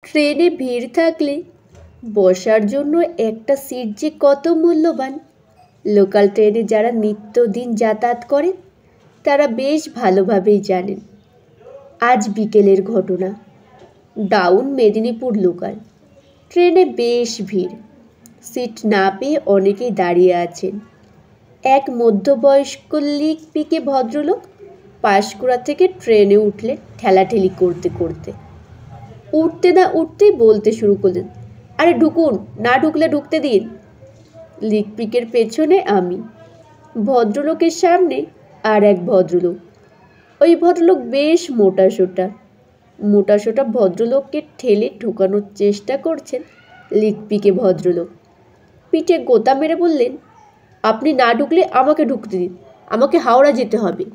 ট্রেনে ভিড় থাকলে বসার জন্য একটা সিট যে কত মূল্যবান। লোকাল ট্রেনে যারা নিত্যদিন যাতায়াত করেন তারা বেশ ভালোভাবেই জানেন। আজ বিকেলের ঘটনা, ডাউন মেদিনীপুর লোকাল ট্রেনে বেশ ভিড়। সিট না পেয়ে অনেকেই দাঁড়িয়ে আছেন। এক মধ্যবয়স্ক লিকপিকে ভদ্রলোক পাঁশকুড়া থেকে ট্রেনে উঠলেন ঠেলাঠেলি করতে করতে। উঠতে না উঠতেই বলতে শুরু করলেন, আরে ঢুকুন, না ঢুকলে ঢুকতে দিন। লিকপিকের পেছনে আমি, ভদ্রলোকের সামনে আর এক ভদ্রলোক। ওই ভদ্রলোক বেশ মোটাসোটা ভদ্রলোককে ঠেলে ঢোকানোর চেষ্টা করছেন লিকপিকে ভদ্রলোক। পিঠে গোতা মেরে বললেন, আপনি না ঢুকলে আমাকে ঢুকতে দিন, আমাকে হাওড়া যেতে হবে।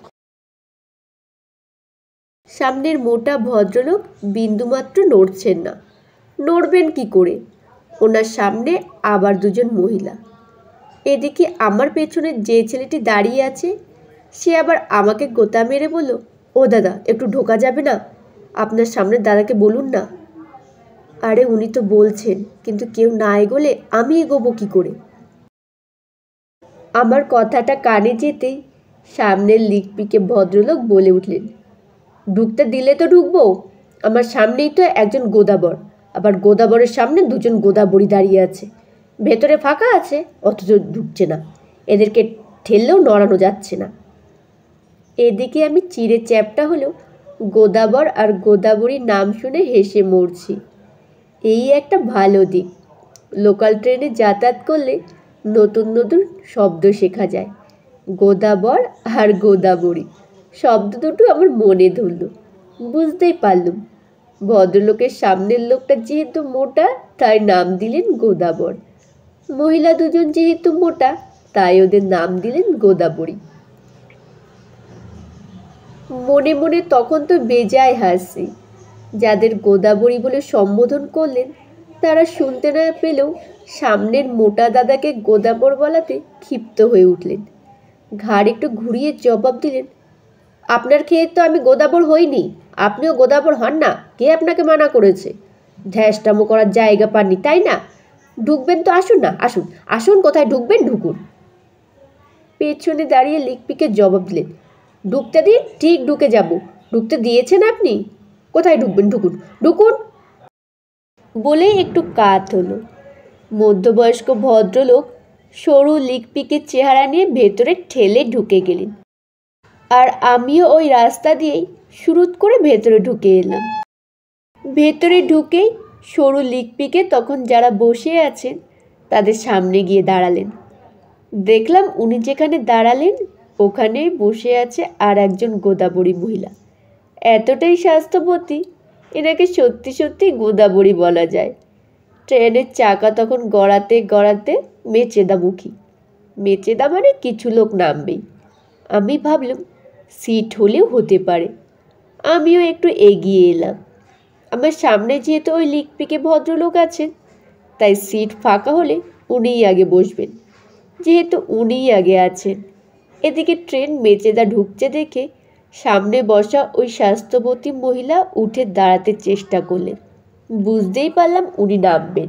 সামনের মোটা ভদ্রলোক বিন্দুমাত্র নড়ছেন না। নড়বেন কি করে? ওনার সামনে আবার দুজন মহিলা। এদিকে আমার পেছনে যে ছেলেটি দাঁড়িয়ে আছে সে আবার আমাকে গোতা মেরে বলল, ও দাদা, একটু ঢোকা যাবে না? আপনার সামনের দাদাকে বলুন না। আরে উনি তো বলছেন, কিন্তু কেউ না এগোলে আমি এগোবো কি করে? আমার কথাটা কানে যেতেই সামনের লিকপিকে ভদ্রলোক বলে উঠলেন, ঢুকতে দিলে তো ঢুকবো। আমার সামনেই তো একজন গোদাবর, আবার গোদাবরের সামনে দুজন গোদাবরী দাঁড়িয়ে আছে। ভেতরে ফাঁকা আছে, অথচ ঢুকছে না। এদেরকে ঠেললেও নড়ানো যাচ্ছে না। এদিকে আমি চিড়ে চ্যাপটা হলেও গোদাবর আর গোদাবরীর নাম শুনে হেসে মরছি। এই একটা ভালো দিক, লোকাল ট্রেনে যাতায়াত করলে নতুন নতুন শব্দ শেখা যায়। গোদাবর আর গোদাবরী শব্দ দুটো আমার মনে ধরল। বুঝতেই পারলুম ভদ্রলোকের সামনের লোকটা যেহেতু মোটা তাই নাম দিলেন গোদাবর, মহিলা দুজন যেহেতু মোটা তাই ওদের নাম দিলেন গোদাবরী। মনে মনে তখন তো বেজায় হাসি। যাদের গোদাবরী বলে সম্বোধন করলেন তারা শুনতে না পেলেও সামনের মোটা দাদাকে গোদাবর বলাতে ক্ষিপ্ত হয়ে উঠলেন। ঘাড় একটু ঘুরিয়ে জবাব দিলেন, আপনার খেয়ে তো আমি গোদাবর হইনি, আপনিও গোদাবর হন না। কে আপনাকে মানা করেছে? ধ্যাসটামো করার জায়গা পাননি তাই না? ঢুকবেন তো আসুন না, আসুন আসুন, কোথায় ঢুকবেন ঢুকুন। পেছনে দাঁড়িয়ে লিকপিকে জবাব দিলেন, ঢুকতে দিন, ঠিক ঢুকে যাব। ঢুকতে দিয়েছেন আপনি? কোথায় ঢুকবেন ঢুকুন, ঢুকুন বলেই একটু কাত হলো। মধ্যবয়স্ক ভদ্রলোক সরু লিকপিকের চেহারা নিয়ে ভেতরে ঠেলে ঢুকে গেলেন, আর আমিও ওই রাস্তা দিয়েই শুরুত করে ভেতরে ঢুকে এলাম। ভেতরে ঢুকেই সরু লিকপিকে তখন যারা বসে আছেন তাদের সামনে গিয়ে দাঁড়ালেন। দেখলাম উনি যেখানে দাঁড়ালেন ওখানেই বসে আছে আর একজন গোদাবরী মহিলা। এতটাই স্বাস্থ্যবতী, এনাকে সত্যি সত্যি গোদাবরী বলা যায়। ট্রেনের চাকা তখন গড়াতে গড়াতে মেচেদামুখী। মেচেদা মানে কিছু লোক নামবেই। আমি ভাবলাম সিট হলেও হতে পারে। আমিও একটু এগিয়ে এলাম। আমার সামনে যেহেতু ওই লিকপিকে ভদ্রলোক আছেন তাই সিট ফাঁকা হলে উনিই আগে বসবেন, যেহেতু উনিই আগে আছেন। এদিকে ট্রেন মেচেদা ঢুকছে দেখে সামনে বসা ওই স্বাস্থ্যবতী মহিলা উঠে দাঁড়াতে চেষ্টা করলেন। বুঝতেই পারলাম উনি নামবেন।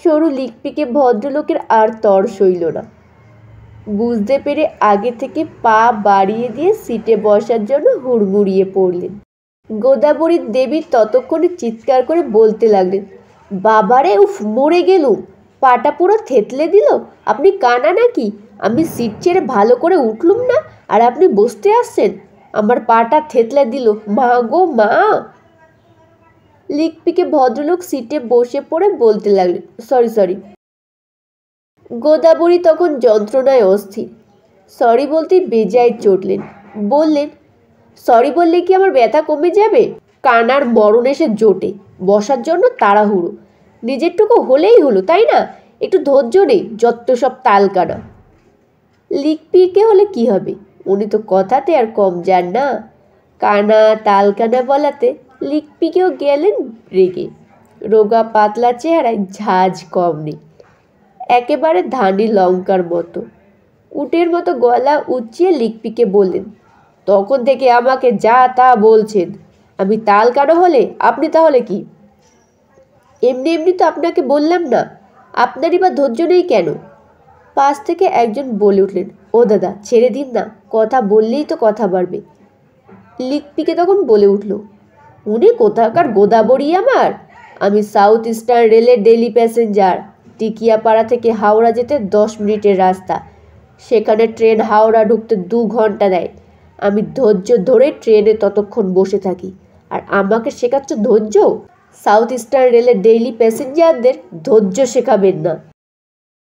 সরু লিকপিকে ভদ্রলোকের আর তর সইল না। বুঝতে পেরে আগে থেকে পা বাড়িয়ে দিয়ে সিটে বসার জন্য হুড়মুড়িয়ে পড়লেন। গোদাবরীর দেবী ততক্ষণে চিৎকার করে বলতে লাগলেন, বাবারে, উফ, মরে গেলুম, পাটা পুরো থেতলে দিল। আপনি কানা নাকি? আমি সিট ছেড়ে ভালো করে উঠলুম না আর আপনি বসতে আসছেন? আমার পাটা থেতলে দিল, মা গো মা। লিকপিকে ভদ্রলোক সিটে বসে পড়ে বলতে লাগলেন, সরি। গোদাবরী তখন যন্ত্রণায় অস্থির। সরি বলতেই বেজায় চটলেন। বললেন, সরি বললে কি আমার ব্যথা কমে যাবে? কানার মরণ এসে জোটে, বসার জন্য তাড়াহুড়ো। নিজেরটুকু হলেই হলো, তাই না? একটু ধৈর্য নেই, যত সব তালকানা। লিকপিকে হলে কি হবে? উনি তো কথাতে আর কম যান না। কানা তালকানা বলাতে লিকপিকেও গেলেন রেগে। রোগা পাতলা চেহারায় ঝাঁজ কম নেই, একেবারে ধানি লঙ্কার মতো। উটের মতো গলা উঁচিয়ে লিকপিকে বললেন, তখন থেকে আমাকে যা তা বলছেন। আমি তালকানা হলে আপনি তাহলে কি? এমনি এমনি তো আপনাকে বললাম না, আপনারই বা ধৈর্য নেই কেন? পাশ থেকে একজন বলে উঠলেন, ও দাদা ছেড়ে দিন না, কথা বললেই তো কথা বাড়বে। লিকপিকে তখন বলে উঠল, উনি কোথাকার গোদাবড়ি আমার? আমি সাউথ ইস্টার্ন রেলের ডেলি প্যাসেঞ্জার। টিকিয়াপাড়া থেকে হাওড়া যেতে 10 মিনিটের রাস্তা। সেখানে ট্রেন হাওড়া ঢুকতে 2 ঘন্টা দেয়। আমি ধৈর্য ধরে ট্রেনে ততক্ষণ বসে থাকি, আর আমাকে শেখাচ্ছ ধৈর্য? সাউথ ইস্টার্ন রেলের ডেইলি প্যাসেঞ্জারদের ধৈর্য শেখাবেন না।